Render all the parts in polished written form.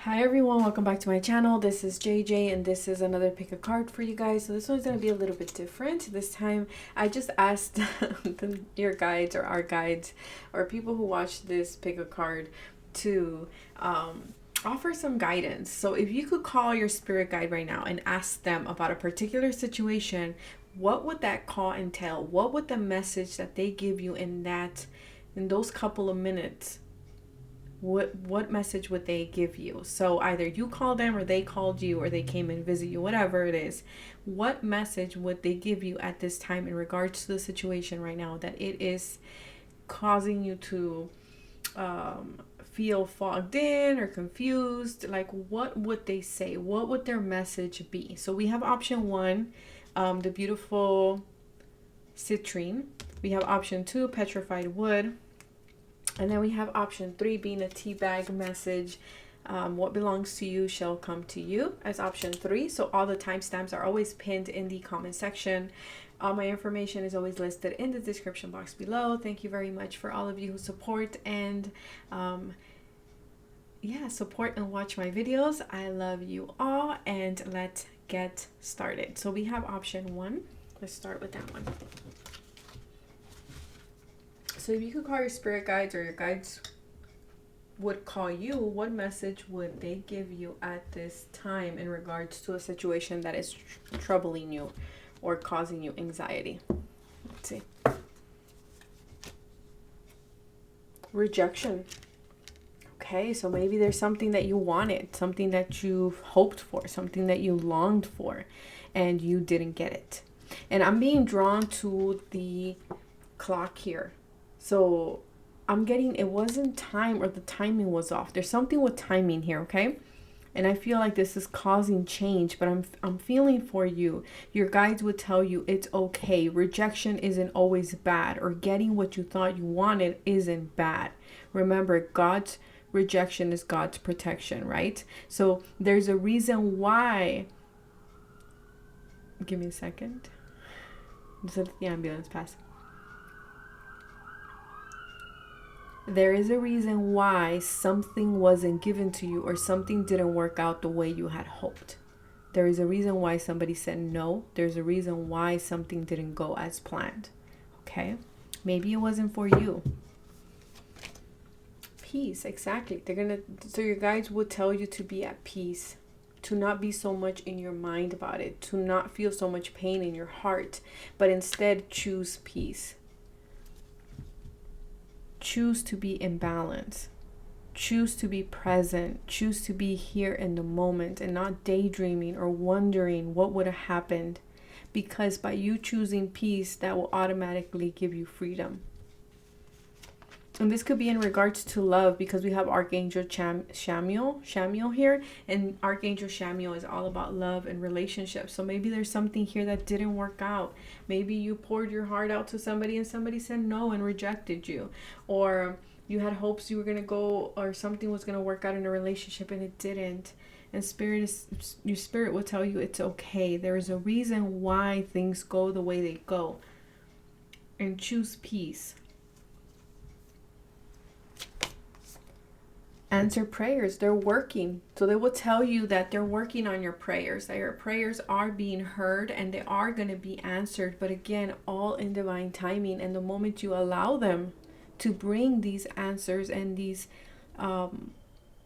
Hi everyone, welcome back to my channel. This is JJ and this is another pick a card for you guys. So this one's going to be a little bit different. This time I just asked your guides or our guides or people who watch this pick a card to offer some guidance. So if you could call your spirit guide right now and ask them about a particular situation, what would that call entail? What would the message that they give you in those couple of minutes, what message would they give you? So either you call them or they called you or they came and visit you, whatever it is. What message would they give you at this time in regards to the situation right now that it is causing you to feel fogged in or confused? Like, what would they say? What would their message be? So we have option one, the beautiful citrine. We have option two, petrified wood. And then we have option three being a tea bag message. What belongs to you shall come to you as option three. So all the timestamps are always pinned in the comment section. All my information is always listed in the description box below. Thank you very much for all of you who support and support and watch my videos. I love you all, and let's get started. So we have option one. Let's start with that one. So if you could call your spirit guides or your guides would call you, what message would they give you at this time in regards to a situation that is troubling you or causing you anxiety? Let's see. Rejection. Okay, so maybe there's something that you wanted, something that you've hoped for, something that you longed for, and you didn't get it. And I'm being drawn to the clock here. So I'm getting, it wasn't time, or the timing was off. There's something with timing here, okay? And I feel like this is causing change, but I'm feeling for you. Your guides would tell you it's okay. Rejection isn't always bad, or getting what you thought you wanted isn't bad. Remember, God's rejection is God's protection, right? So there's a reason why. Give me a second. Just let the ambulance pass. There is a reason why something wasn't given to you or something didn't work out the way you had hoped. There is a reason why somebody said no. There's a reason why something didn't go as planned. Okay? Maybe it wasn't for you. Peace, exactly. So your guides would tell you to be at peace, to not be so much in your mind about it, to not feel so much pain in your heart, but instead choose peace. Choose to be in balance. Choose to be present. Choose to be here in the moment and not daydreaming or wondering what would have happened. Because by you choosing peace, that will automatically give you freedom. And this could be in regards to love, because we have Archangel Shamiel here, and Archangel Shamiel is all about love and relationships. So maybe there's something here that didn't work out. Maybe you poured your heart out to somebody and somebody said no and rejected you, or you had hopes you were going to go or something was going to work out in a relationship and it didn't. And your spirit will tell you it's okay. There is a reason why things go the way they go, and choose peace. Answer prayers. They're working. So they will tell you that they're working on your prayers, that your prayers are being heard and they are going to be answered. But again, all in divine timing. And the moment you allow them to bring these answers and these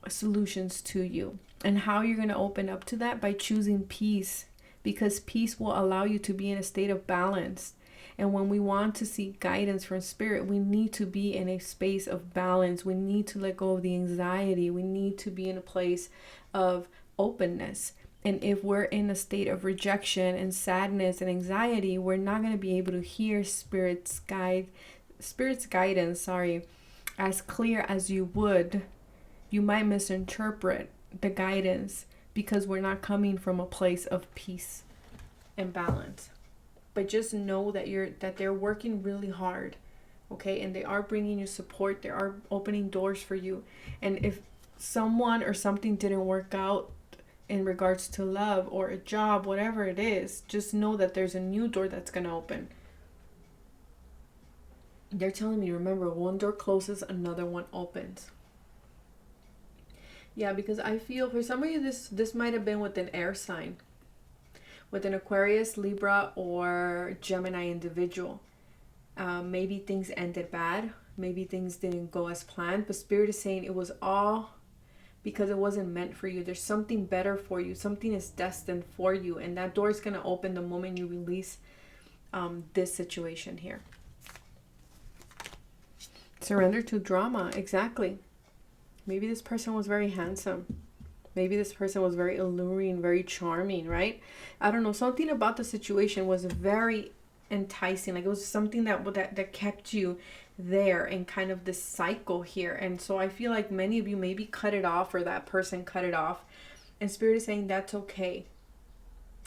solutions to you. And how you're going to open up to that? By choosing peace. Because peace will allow you to be in a state of balance. And when we want to seek guidance from spirit, we need to be in a space of balance. We need to let go of the anxiety. We need to be in a place of openness. And if we're in a state of rejection and sadness and anxiety, we're not going to be able to hear spirit's guidance, as clear as you would. You might misinterpret the guidance because we're not coming from a place of peace and balance. But just know that they're working really hard, okay? And they are bringing you support. They are opening doors for you. And if someone or something didn't work out in regards to love or a job, whatever it is, just know that there's a new door that's going to open. They're telling me, remember, one door closes, another one opens. Yeah, because I feel for some of you this might have been with an air sign, with an Aquarius, Libra, or Gemini individual. Maybe things ended bad. Maybe things didn't go as planned. But Spirit is saying it was all because it wasn't meant for you. There's something better for you. Something is destined for you. And that door is going to open the moment you release this situation here. Surrender to drama. Exactly. Maybe this person was very handsome. Maybe this person was very alluring, very charming, right? I don't know. Something about the situation was very enticing. Like it was something that kept you there in kind of this cycle here. And so I feel like many of you maybe cut it off, or that person cut it off. And Spirit is saying that's okay.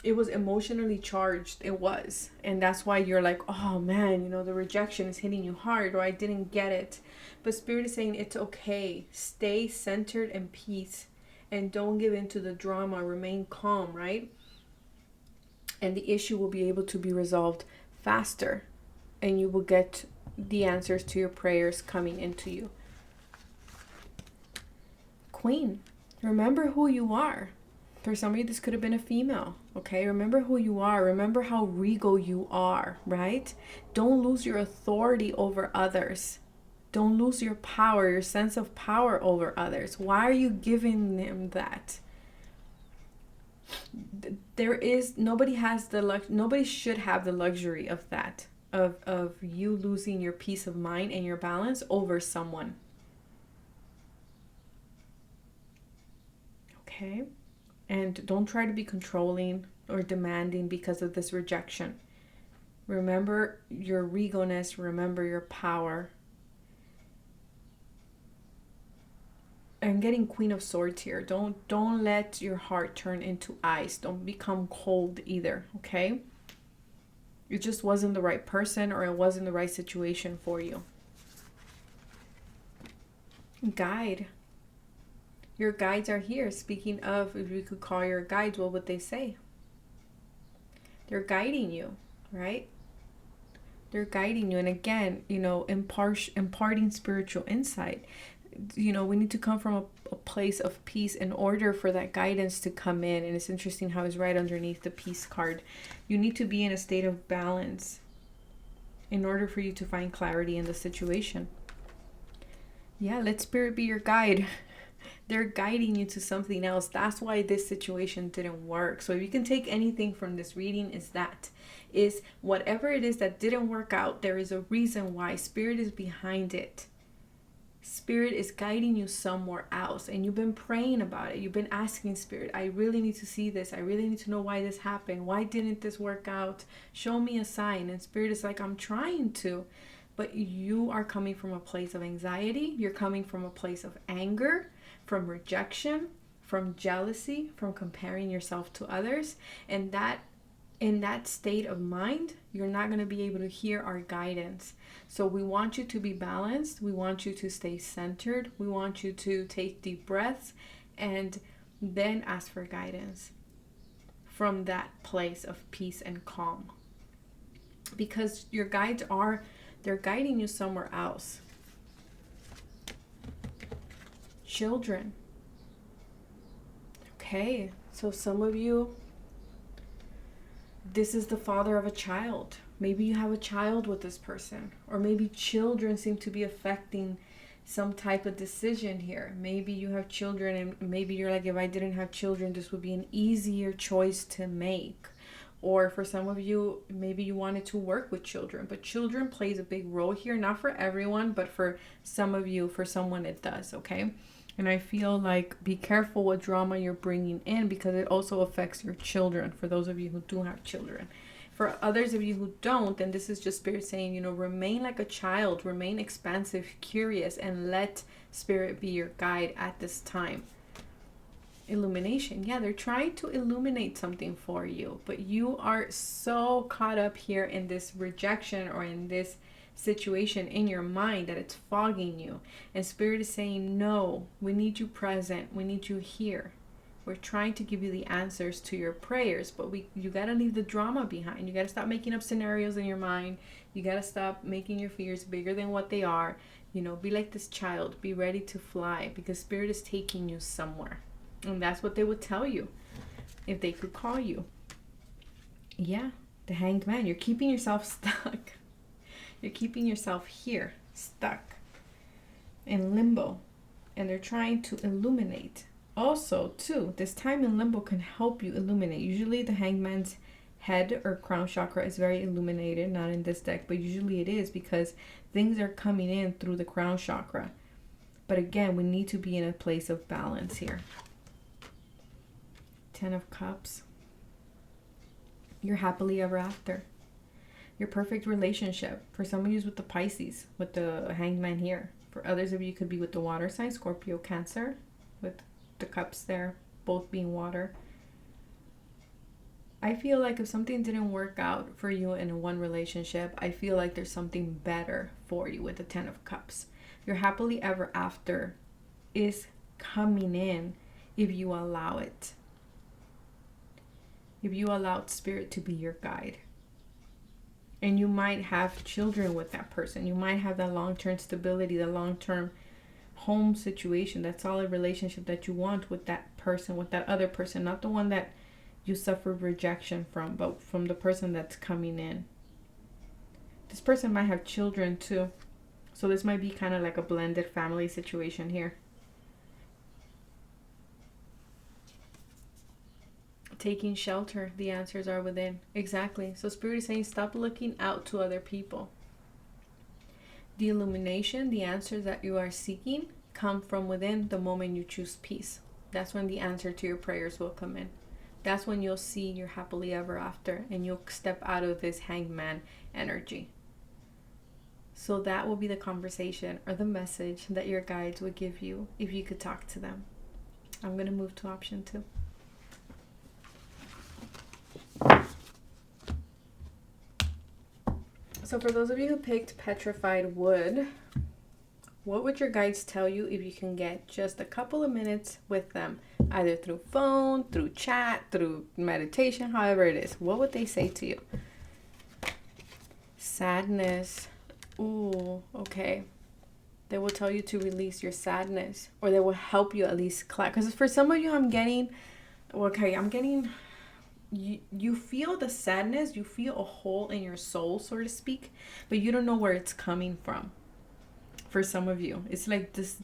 It was emotionally charged. It was. And that's why you're like, oh man, you know, the rejection is hitting you hard, or I didn't get it. But Spirit is saying it's okay. Stay centered in peace. And don't give in to the drama. Remain calm, right? And the issue will be able to be resolved faster. And you will get the answers to your prayers coming into you. Queen, remember who you are. For some of you, this could have been a female. Okay, remember who you are. Remember how regal you are, right? Don't lose your authority over others. Don't lose your power, your sense of power over others. Why are you giving them that? Nobody should have the luxury of that, of you losing your peace of mind and your balance over someone. Okay? And don't try to be controlling or demanding because of this rejection. Remember your regalness, remember your power. I'm getting Queen of Swords here. Don't let your heart turn into ice. Don't become cold either, okay? It just wasn't the right person, or it wasn't the right situation for you. Guide. Your guides are here. Speaking of, if you could call your guides, what would they say? They're guiding you, right? They're guiding you. And again, you know, imparting spiritual insight. You know, we need to come from a place of peace in order for that guidance to come in. And it's interesting how it's right underneath the peace card. You need to be in a state of balance in order for you to find clarity in the situation. Yeah, let Spirit be your guide. They're guiding you to something else. That's why this situation didn't work. So if you can take anything from this reading, is whatever it is that didn't work out, there is a reason why. Spirit is behind it. Spirit is guiding you somewhere else, and you've been praying about it. You've been asking Spirit, I really need to see this. I really need to know why this happened. Why didn't this work out? Show me a sign. And Spirit is like, I'm trying to. But you are coming from a place of anxiety. You're coming from a place of anger, from rejection, from jealousy, from comparing yourself to others. And that in that state of mind, you're not going to be able to hear our guidance. So we want you to be balanced. We want you to stay centered. We want you to take deep breaths and then ask for guidance from that place of peace and calm. Because your guides they're guiding you somewhere else. Children. Okay, so some of you, this is the father of a child. Maybe you have a child with this person, or maybe children seem to be affecting some type of decision here. Maybe you have children, and maybe you're like, if I didn't have children, this would be an easier choice to make. Or for some of you, maybe you wanted to work with children, but children plays a big role here. Not for everyone, but for some of you, for someone it does, okay? And I feel like be careful what drama you're bringing in, because it also affects your children, for those of you who do have children. For others of you who don't, then this is just Spirit saying, you know, remain like a child, remain expansive, curious, and let Spirit be your guide at this time. Illumination. Yeah, they're trying to illuminate something for you, but you are so caught up here in this rejection or in this situation in your mind that it's fogging you. And Spirit is saying, no, we need you present. We need you here. We're trying to give you the answers to your prayers, but you got to leave the drama behind. You got to stop making up scenarios in your mind. You got to stop making your fears bigger than what they are. You know, be like this child. Be ready to fly, because Spirit is taking you somewhere. And that's what they would tell you if they could call you. Yeah, the Hanged Man. You're keeping yourself stuck. You're keeping yourself here, stuck in limbo. And they're trying to illuminate. Also, too, this time in limbo can help you illuminate. Usually the Hanged Man's head or crown chakra is very illuminated, not in this deck, but usually it is, because things are coming in through the crown chakra. But again, we need to be in a place of balance here. 10 of Cups. You're happily ever after. Your perfect relationship. For some of you is with the Pisces, with the Hanged Man here. For others of you, could be with the water sign, Scorpio, Cancer, with the cups there, both being water. I feel like if something didn't work out for you in one relationship, I feel like there's something better for you with the 10 of Cups. Your happily ever after is coming in if you allow it. If you allow Spirit to be your guide. And you might have children with that person. You might have that long-term stability, the long-term home situation, that solid relationship that you want with that person, with that other person. Not the one that you suffered rejection from, but from the person that's coming in. This person might have children too. So this might be kind of like a blended family situation here. Taking shelter, the answers are within. Exactly. So Spirit is saying stop looking out to other people. The illumination, the answers that you are seeking come from within the moment you choose peace. That's when the answer to your prayers will come in. That's when you'll see your happily ever after, and you'll step out of this Hanged Man energy. So that will be the conversation or the message that your guides would give you if you could talk to them. I'm going to move to option 2. So for those of you who picked Petrified Wood, what would your guides tell you if you can get just a couple of minutes with them, either through phone, through chat, through meditation, however it is? What would they say to you? Sadness. Ooh, okay. They will tell you to release your sadness, or they will help you at least clap. Because for some of you, I'm getting, you feel the sadness, you feel a hole in your soul, so to speak, but you don't know where it's coming from. For some of you, it's like this,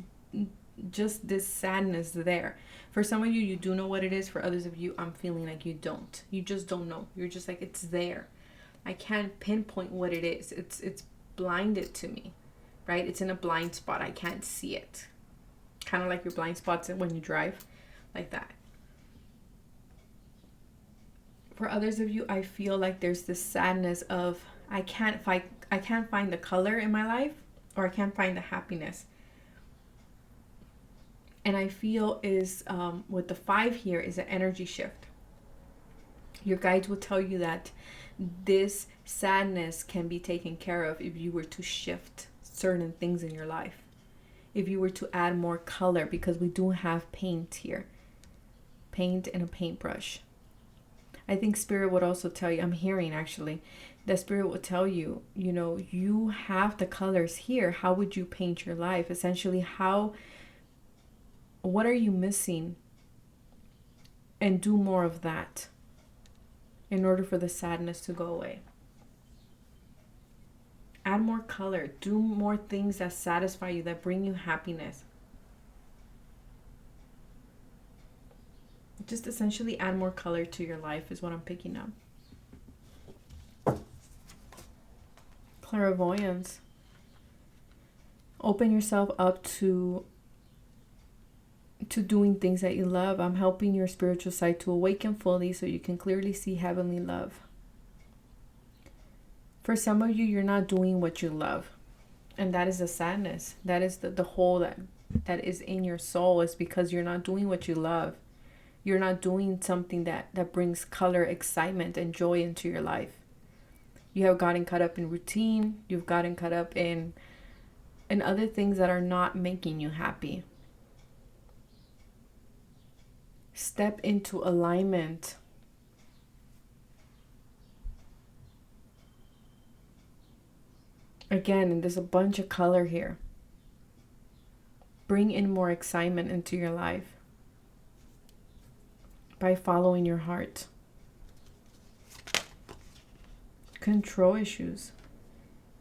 just this sadness there. For some of you, you do know what it is. For others of you, I'm feeling like you don't. You just don't know. You're just like, it's there. I can't pinpoint what it is. It's blinded to me, right? It's in a blind spot. I can't see it. Kind of like your blind spots when you drive, like that. For others of you, I feel like there's this sadness of I can't find the color in my life, or I can't find the happiness. And I feel is with the 5 here is an energy shift. Your guides will tell you that this sadness can be taken care of if you were to shift certain things in your life. If you were to add more color, because we do have paint here. Paint and a paintbrush. I think Spirit would also tell you, I'm hearing actually, that Spirit would tell you, you know, you have the colors here. How would you paint your life? Essentially, what are you missing? And do more of that in order for the sadness to go away. Add more color. Do more things that satisfy you, that bring you happiness. Just essentially add more color to your life is what I'm picking up. Clairvoyance. Open yourself up to doing things that you love. I'm helping your spiritual side to awaken fully so you can clearly see heavenly love. For some of you, you're not doing what you love. And that is the sadness. That is the hole that is in your soul, is because you're not doing what you love. You're not doing something that brings color, excitement, and joy into your life. You have gotten caught up in routine. You've gotten caught up in other things that are not making you happy. step into alignment. Again, and there's a bunch of color here. Bring in more excitement into your life by following your heart. Control issues.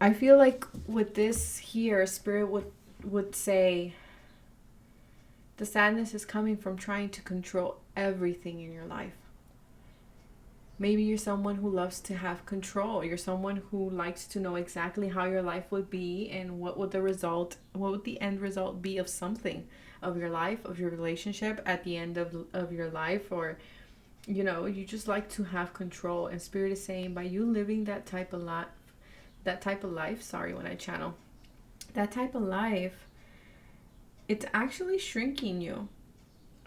I feel like with this here, Spirit would say the sadness is coming from trying to control everything in your life. Maybe you're someone who loves to have control. You're someone who likes to know exactly how your life would be and what would the end result be of something, of your life, of your relationship at the end of your life, or you just like to have control. And Spirit is saying, by you living that type of life, when I channel that type of life, it's actually shrinking you,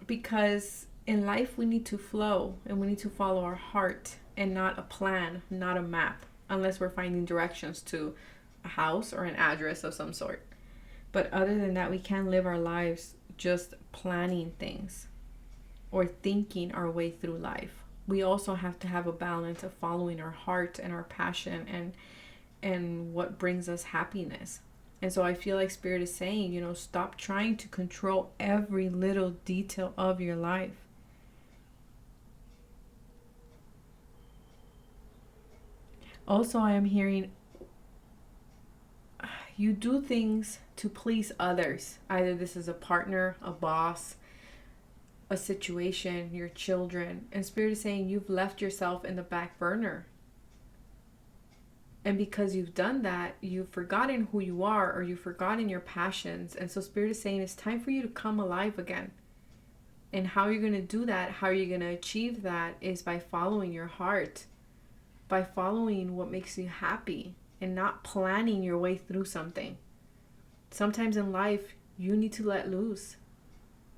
because in life we need to flow and we need to follow our heart and not a plan, not a map, unless we're finding directions to a house or an address of some sort. But other than that, we can't live our lives just planning things or thinking our way through life. We also have to have a balance of following our heart and our passion and what brings us happiness. And so I feel like Spirit is saying, stop trying to control every little detail of your life. Also, I am hearing you do things to please others. Either this is a partner, a boss, a situation, your children. And Spirit is saying you've left yourself in the back burner. And because you've done that, you've forgotten who you are, or you've forgotten your passions. And so Spirit is saying it's time for you to come alive again. And how you're going to do that, how you're going to achieve that, is by following your heart. By following what makes you happy and not planning your way through something. Sometimes in life, you need to let loose.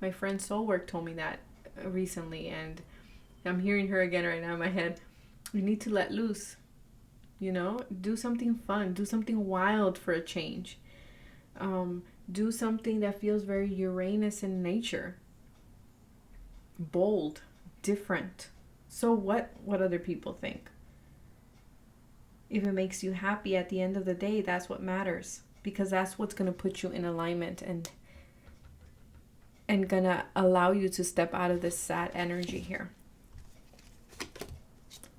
My friend Soulwork told me that recently, and I'm hearing her again right now in my head. You need to let loose. Do something fun. Do something wild for a change. Do something that feels very Uranus in nature. Bold, different. So what other people think? If it makes you happy at the end of the day, that's what matters, because that's what's going to put you in alignment and gonna allow you to step out of this sad energy here.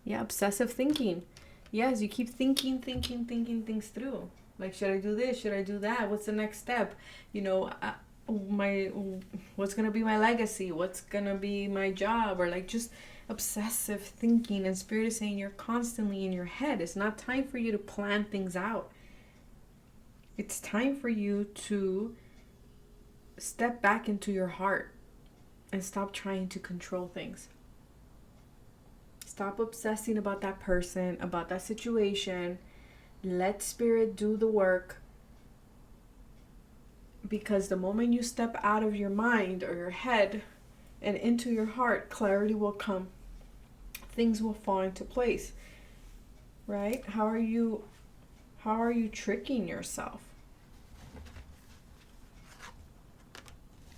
Yeah, obsessive thinking. Yes, you keep thinking things through. Like, should I do this? Should I do that? What's the next step? What's gonna be my legacy? What's gonna be my job? Or like just obsessive thinking. And Spirit is saying you're constantly in your head. It's not time for you to plan things out. It's time for you to step back into your heart and stop trying to control things. Stop obsessing about that person, about that situation. Let Spirit do the work. Because the moment you step out of your mind or your head and into your heart, clarity will come. Things will fall into place. Right? How are you tricking yourself?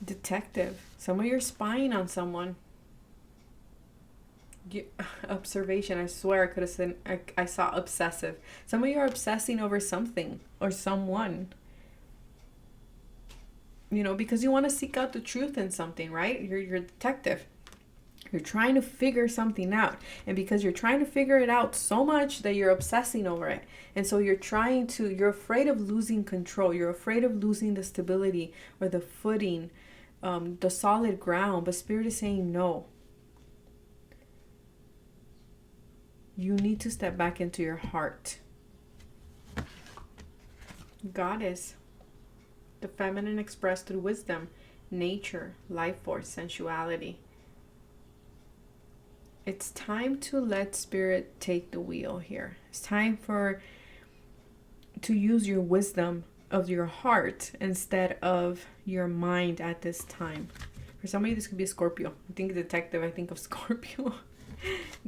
Detective. Some of you are spying on someone. Observation. I swear I could have said I saw obsessive. Some of you are obsessing over something or someone. Because you want to seek out the truth in something, right? You're a detective. You're trying to figure something out. And because you're trying to figure it out so much that you're obsessing over it. And so you're afraid of losing control. You're afraid of losing the stability or the footing, the solid ground. But Spirit is saying no. You need to step back into your heart. Goddess. The feminine expressed through wisdom, nature, life force, sensuality. It's time to let Spirit take the wheel here. It's time to use your wisdom of your heart instead of your mind at this time. For some of you, this could be a Scorpio. I think detective, I think of Scorpio.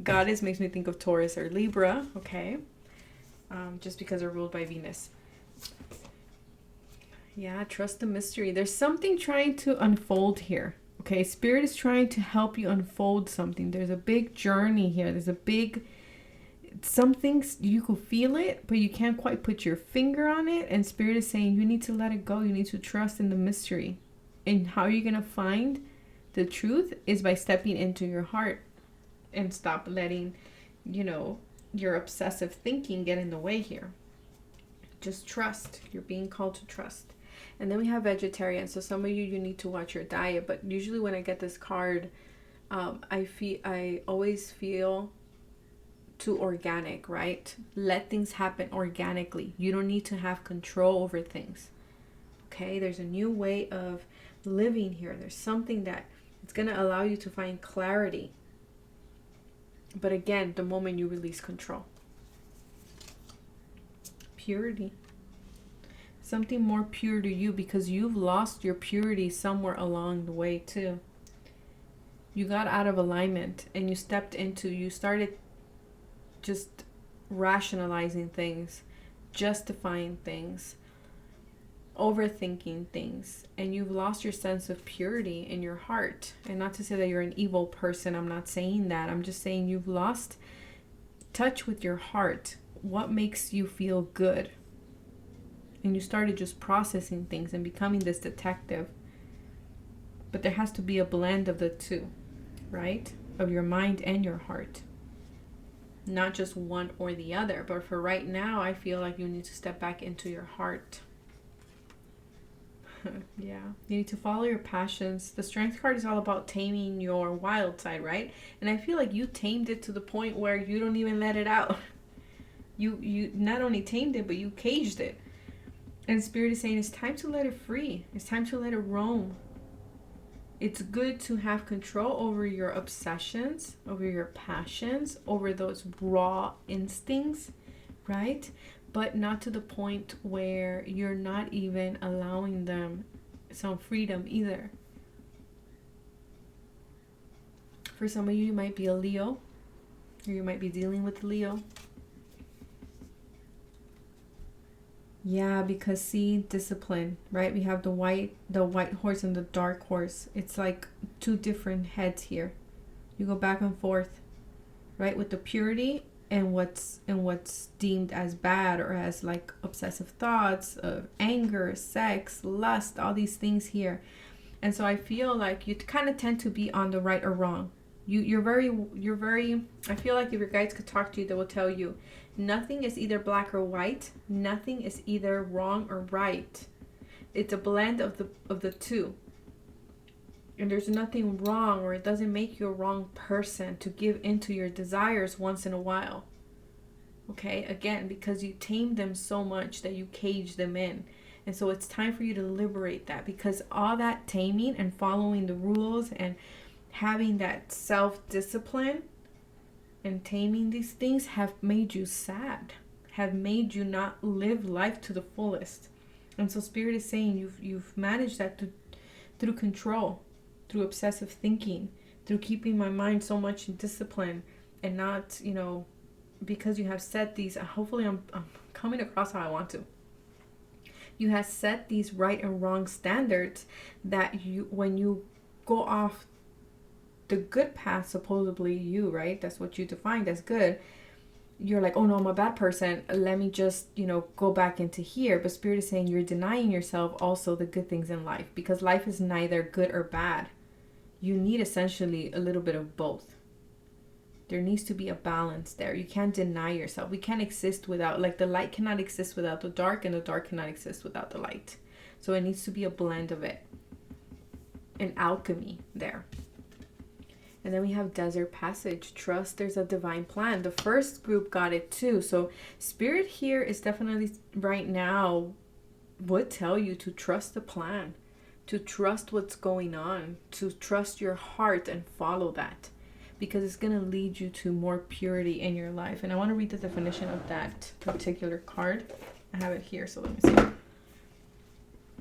Goddess makes me think of Taurus or Libra, okay? Just because they're ruled by Venus. Yeah, trust the mystery. There's something trying to unfold here, Okay, Spirit is trying to help you unfold something. There's a big journey here. There's a big, some things you could feel it, but you can't quite put your finger on it. And Spirit is saying you need to let it go. You need to trust in the mystery. And how you're going to find the truth is by stepping into your heart and stop letting, your obsessive thinking get in the way here. Just trust. You're being called to trust. And then we have vegetarian. So some of you need to watch your diet. But usually when I get this card, I always feel too organic, right? Let things happen organically. You don't need to have control over things. Okay, there's a new way of living here. There's something that it's going to allow you to find clarity. But again, the moment you release control. Purity. Something more pure to you, because you've lost your purity somewhere along the way too. You got out of alignment and you started just rationalizing things, justifying things, overthinking things, and you've lost your sense of purity in your heart. And not to say that you're an evil person, I'm not saying that. I'm just saying you've lost touch with your heart. What makes you feel good? And you started just processing things and becoming this detective. But there has to be a blend of the two, right? Of your mind and your heart. Not just one or the other. But for right now, I feel like you need to step back into your heart. Yeah. You need to follow your passions. The Strength card is all about taming your wild side, right? And I feel like you tamed it to the point where you don't even let it out. You not only tamed it, but you caged it. And Spirit is saying it's time to let it free. It's time to let it roam. It's good to have control over your obsessions, over your passions, over those raw instincts, right? But not to the point where you're not even allowing them some freedom either. For some of you, you might be a Leo, or you might be dealing with Leo. Yeah, because see, discipline, right? We have the white horse and the dark horse. It's like two different heads here. You go back and forth, right? With the purity and what's deemed as bad, or as like obsessive thoughts of anger, sex, lust, all these things here. And so I feel like you kind of tend to be on the right or wrong. You're very, I feel like if your guides could talk to you, they will tell you nothing is either black or white. Nothing is either wrong or right. It's a blend of the two. And there's nothing wrong, or it doesn't make you a wrong person to give into your desires once in a while. Okay, again, because you tame them so much that you cage them in. And so it's time for you to liberate that, because all that taming and following the rules and having that self-discipline and taming these things have made you sad, have made you not live life to the fullest. And so Spirit is saying you've managed that through control, through obsessive thinking, through keeping my mind so much in discipline, and not, because you have set these, hopefully I'm coming across how I want to. You have set these right and wrong standards that when you go off the good path, supposedly right? That's what you defined as good. You're like, oh no, I'm a bad person. Let me just, go back into here. But Spirit is saying you're denying yourself also the good things in life, because life is neither good or bad. You need essentially a little bit of both. There needs to be a balance there. You can't deny yourself. We can't exist without, like the light cannot exist without the dark, and the dark cannot exist without the light. So it needs to be a blend of it. An alchemy there. And then we have Desert Passage. Trust there's a divine plan. The first group got it too. So Spirit here is definitely right now would tell you to trust the plan, to trust what's going on, to trust your heart and follow that, because it's going to lead you to more purity in your life. And I want to read the definition of that particular card. I have it here, so let me see.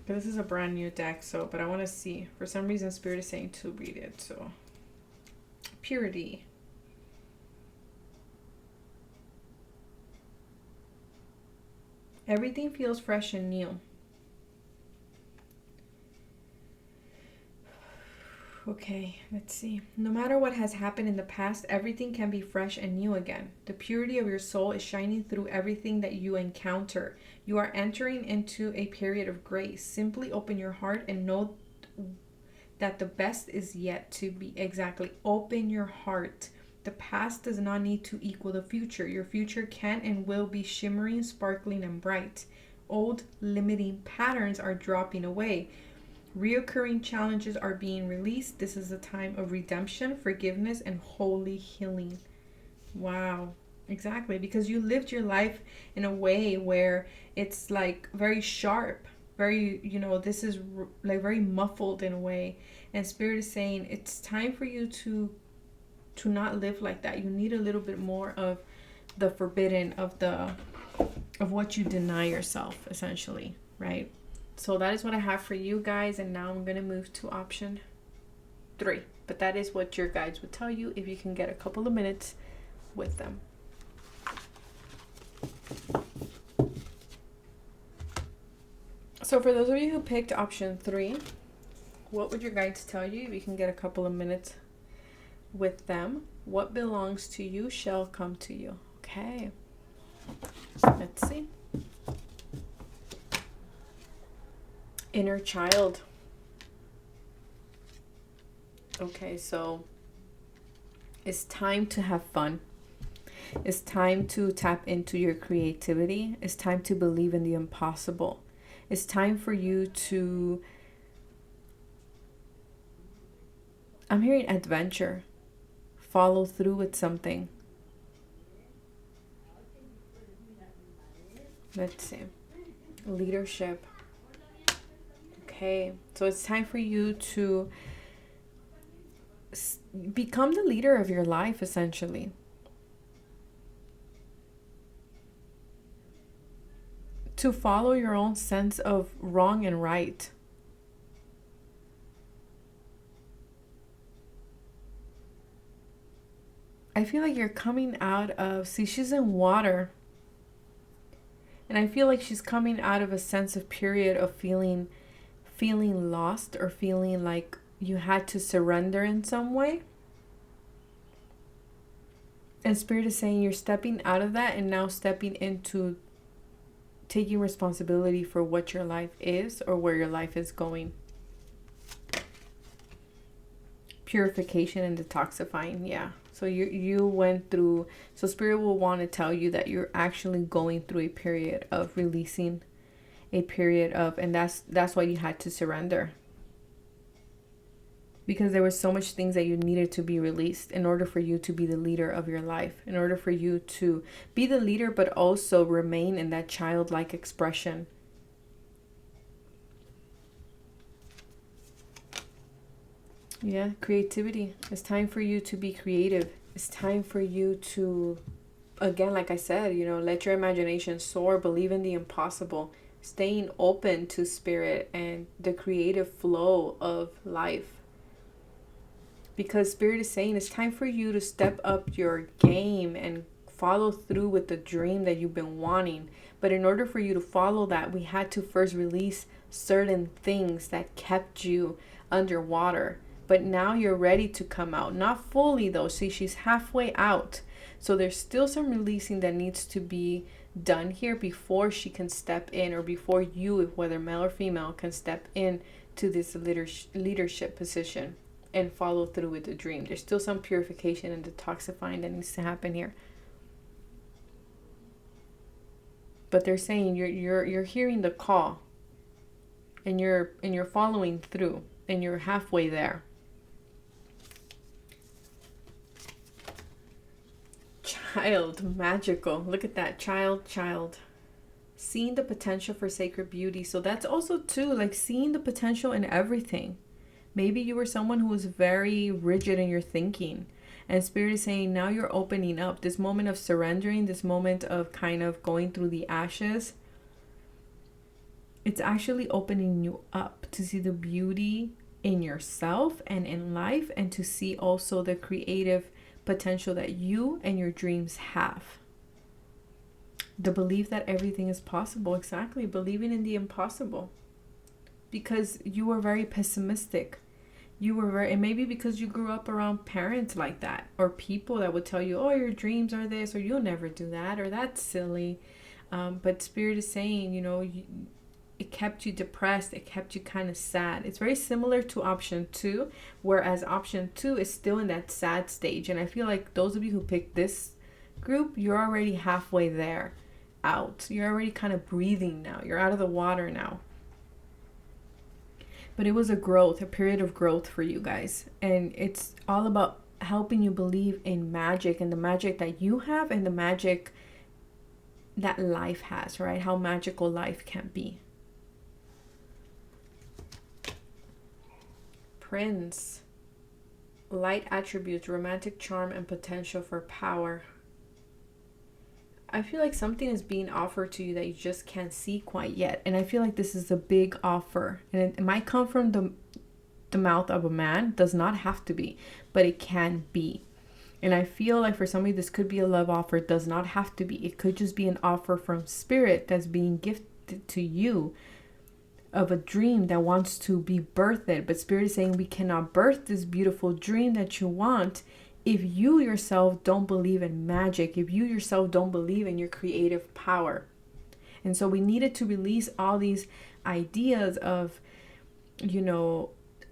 This is a brand new deck, but I want to see. For some reason, Spirit is saying to read it, so... Purity. Everything feels fresh and new. Okay, let's see. No matter what has happened in the past, everything can be fresh and new again. The purity of your soul is shining through everything that you encounter. You are entering into a period of grace. Simply open your heart and know that the best is yet to be. Exactly. Open your heart. The past does not need to equal the future. Your future can and will be shimmering, sparkling, and bright. Old limiting patterns are dropping away. Reoccurring challenges are being released. This is a time of redemption, forgiveness, and holy healing. Wow. Exactly. Because you lived your life in a way where it's like very sharp, very, this is like very muffled in a way. And Spirit is saying it's time for you to not live like that. You need a little bit more of the forbidden, of what you deny yourself, essentially, right? So that is what I have for you guys. And now I'm going to move to option 3. But that is what your guides would tell you if you can get a couple of minutes with them. So for those of you who picked option 3, what would your guides tell you if you can get a couple of minutes with them? What belongs to you shall come to you. Okay. Let's see. Inner child. Okay, so it's time to have fun. It's time to tap into your creativity. It's time to believe in the impossible. It's time for you to, I'm hearing adventure. Follow through with something. Let's see. Leadership. Okay, so it's time for you to become the leader of your life, essentially. To follow your own sense of wrong and right. I feel like you're coming out of, see, she's in water. And I feel like she's coming out of a sense of period of feeling lost, or feeling like you had to surrender in some way. And Spirit is saying you're stepping out of that and now stepping into taking responsibility for what your life is or where your life is going. Purification and detoxifying, yeah. So you went through, so Spirit will want to tell you that you're actually going through a period of releasing, a period of, and that's why you had to surrender. Because there were so much things that you needed to be released in order for you to be the leader of your life, in order for you to be the leader, but also remain in that childlike expression. Yeah, creativity. It's time for you to be creative. It's time for you to, again, like I said, let your imagination soar, believe in the impossible, staying open to Spirit and the creative flow of life. Because Spirit is saying it's time for you to step up your game and follow through with the dream that you've been wanting. But in order for you to follow that, we had to first release certain things that kept you underwater. But now you're ready to come out. Not fully though. See, she's halfway out. So there's still some releasing that needs to be done here before she can step in, or before you, whether male or female, can step in to this leadership position and follow through with the dream. There's still some purification and detoxifying that needs to happen here. But they're saying you're hearing the call, and you're following through, and you're halfway there. Child, magical. Look at that. Child. Seeing the potential for sacred beauty. So that's also too, like, seeing the potential in everything. Maybe you were someone who was very rigid in your thinking. And Spirit is saying now you're opening up. This moment of surrendering, this moment of kind of going through the ashes, it's actually opening you up to see the beauty in yourself and in life, and to see also the creative potential that you and your dreams have. The belief that everything is possible. Exactly. Believing in the impossible. Because you were very pessimistic. You were very, and maybe because you grew up around parents like that, or people that would tell you, oh, your dreams are this, or you'll never do that, or that's silly. But Spirit is saying, it kept you depressed, it kept you kind of sad. It's very similar to option 2, whereas option 2 is still in that sad stage. And I feel like those of you who picked this group, you're already halfway there out. You're already kind of breathing now. You're out of the water now. But it was a period of growth for you guys. And it's all about helping you believe in magic, and the magic that you have and the magic that life has, right? How magical life can be. Prince. Light attributes, romantic charm, and potential for power. I feel like something is being offered to you that you just can't see quite yet. And I feel like this is a big offer. And it might come from the mouth of a man. Does not have to be, but it can be. And I feel like for somebody, this could be a love offer. It does not have to be. It could just be an offer from Spirit that's being gifted to you of a dream that wants to be birthed. But Spirit is saying we cannot birth this beautiful dream that you want if you yourself don't believe in magic, if you yourself don't believe in your creative power. And so we needed to release all these ideas of,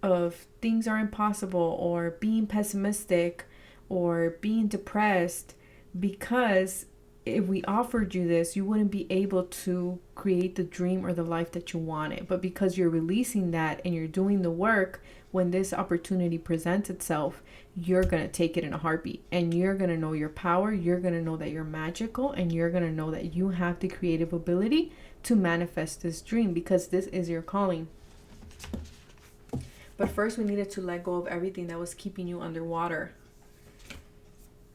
of things are impossible, or being pessimistic, or being depressed, because if we offered you this, you wouldn't be able to create the dream or the life that you wanted. But because you're releasing that and you're doing the work, when this opportunity presents itself, you're going to take it in a heartbeat, and you're going to know your power. You're going to know that you're magical, and you're going to know that you have the creative ability to manifest this dream, because this is your calling. But first, we needed to let go of everything that was keeping you underwater.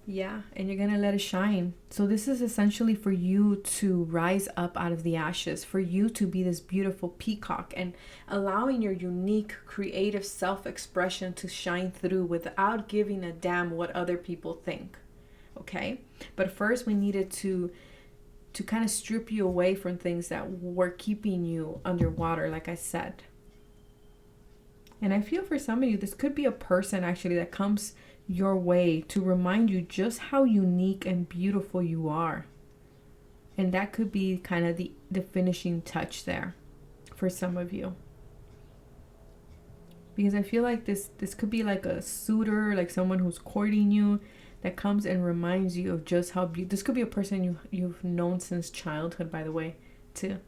Yeah, and you're going to let it shine. So this is essentially for you to rise up out of the ashes, for you to be this beautiful peacock, and allowing your unique creative self-expression to shine through without giving a damn what other people think. Okay? But first we needed to kind of strip you away from things that were keeping you underwater, like I said. And I feel for some of you, this could be a person actually that comes your way to remind you just how unique and beautiful you are. And that could be kind of the finishing touch there for some of you. Because I feel like this could be like a suitor, like someone who's courting you, that comes and reminds you of just how beautiful. This could be a person you've known since childhood, by the way, too.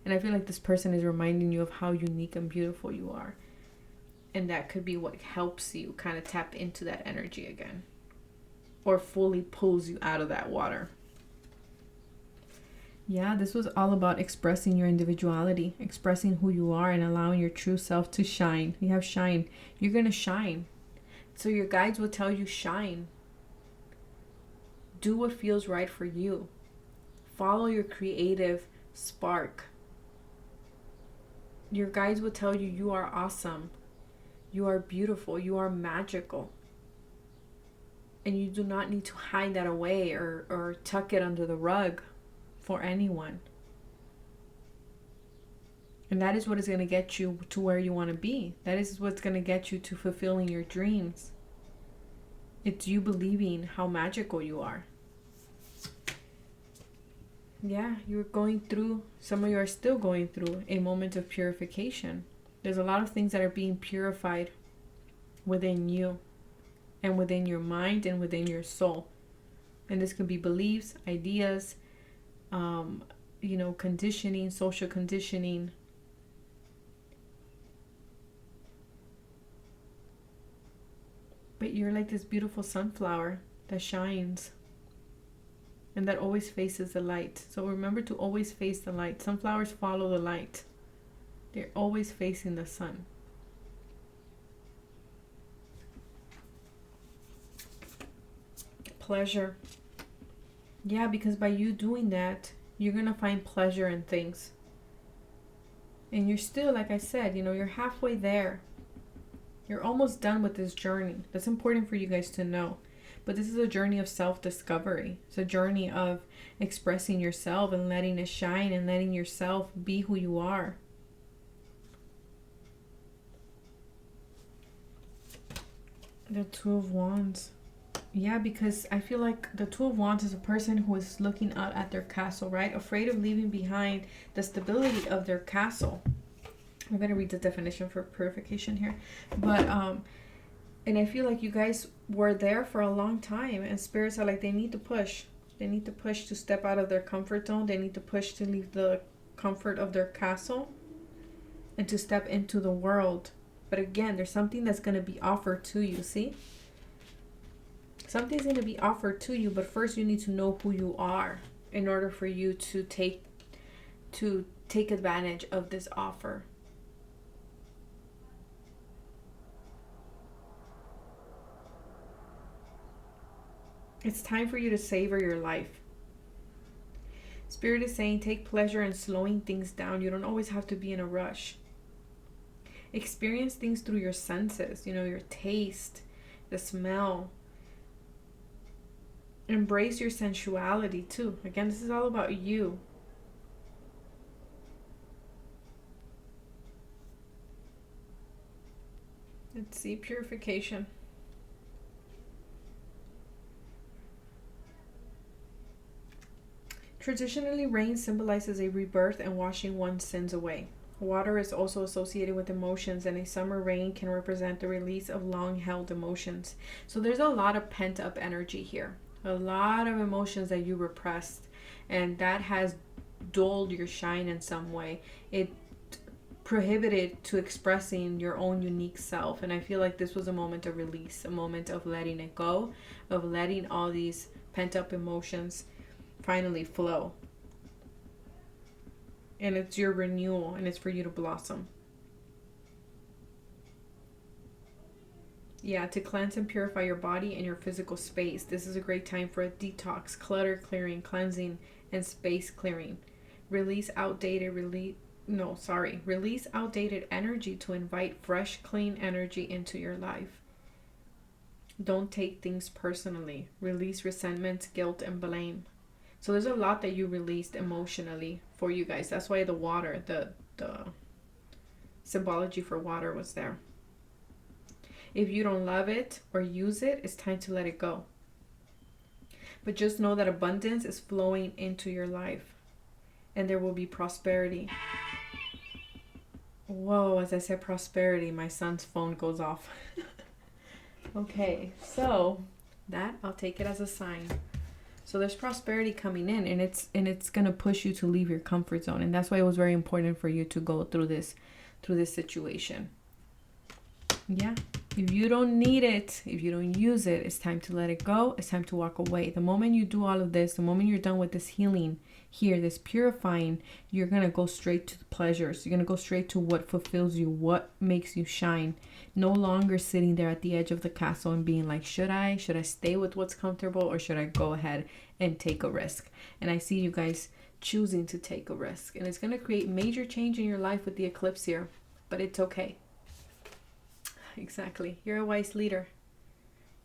And I feel like this person is reminding you of how unique and beautiful you are. And that could be what helps you kind of tap into that energy again, or fully pulls you out of that water. Yeah, this was all about expressing your individuality, expressing who you are, and allowing your true self to shine. You have shine. You're going to shine. So your guides will tell you shine. Do what feels right for you. Follow your creative spark. Your guides will tell you you are awesome. You are beautiful. You are magical. And you do not need to hide that away or tuck it under the rug for anyone. And that is what is going to get you to where you want to be. That is what's going to get you to fulfilling your dreams. It's you believing how magical you are. Yeah, you're going through, some of you are still going through a moment of purification. There's a lot of things that are being purified within you and within your mind and within your soul. And this could be beliefs, ideas, conditioning, social conditioning. But you're like this beautiful sunflower that shines and that always faces the light. So remember to always face the light. Sunflowers follow the light. They're always facing the sun. Pleasure. Yeah, because by you doing that, you're going to find pleasure in things. And you're still, like I said, you're halfway there. You're almost done with this journey. That's important for you guys to know. But this is a journey of self-discovery. It's a journey of expressing yourself and letting it shine and letting yourself be who you are. The Two of Wands. Yeah, because I feel like the Two of Wands is a person who is looking out at their castle, right? Afraid of leaving behind the stability of their castle. I'm going to read the definition for purification here. But, and I feel like you guys were there for a long time, and spirits are like, they need to push. They need to push to step out of their comfort zone. They need to push to leave the comfort of their castle and to step into the world. But again, there's something that's going to be offered to you, see? Something's going to be offered to you, but first you need to know who you are in order for you to take advantage of this offer. It's time for you to savor your life. Spirit is saying take pleasure in slowing things down. You don't always have to be in a rush. Experience things through your senses, you know, your taste, the smell. Embrace your sensuality too. Again, this is all about you. Let's see, purification. Traditionally, rain symbolizes a rebirth and washing one's sins away. Water is also associated with emotions, and a summer rain can represent the release of long-held emotions. So there's a lot of pent-up energy here. A lot of emotions that you repressed, and that has dulled your shine in some way. It prohibited to expressing your own unique self, and I feel like this was a moment of release, a moment of letting it go, of letting all these pent-up emotions finally flow. And it's your renewal, and it's for you to blossom. Yeah, to cleanse and purify your body and your physical space. This is a great time for a detox, clutter clearing, cleansing, and space clearing. Release outdated energy to invite fresh, clean energy into your life. Don't take things personally. Release resentment, guilt, and blame. So there's a lot that you released emotionally for you guys. That's why the water, the symbology for water was there. If you don't love it or use it, it's time to let it go. But just know that abundance is flowing into your life, and there will be prosperity. Whoa, as I said prosperity, my son's phone goes off. Okay, so that, I'll take it as a sign. So there's prosperity coming in, and it's going to push you to leave your comfort zone. And that's why it was very important for you to go through this situation. Yeah. If you don't need it, if you don't use it, it's time to let it go. It's time to walk away. The moment you do all of this, the moment you're done with this healing here, this purifying, you're going to go straight to the pleasures. You're going to go straight to what fulfills you, what makes you shine. No longer sitting there at the edge of the castle and being like, should I stay with what's comfortable, or should I go ahead and take a risk? And I see you guys choosing to take a risk. And it's going to create major change in your life with the eclipse here. But it's okay. Exactly. You're a wise leader.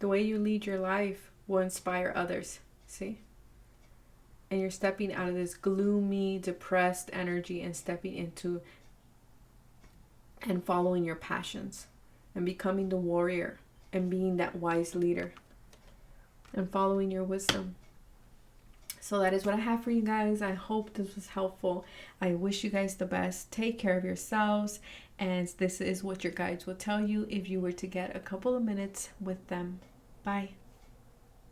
The way you lead your life will inspire others. See? And you're stepping out of this gloomy, depressed energy and stepping into and following your passions and becoming the warrior and being that wise leader and following your wisdom. So that is what I have for you guys. I hope this was helpful. I wish you guys the best. Take care of yourselves. And this is what your guides will tell you if you were to get a couple of minutes with them. Bye.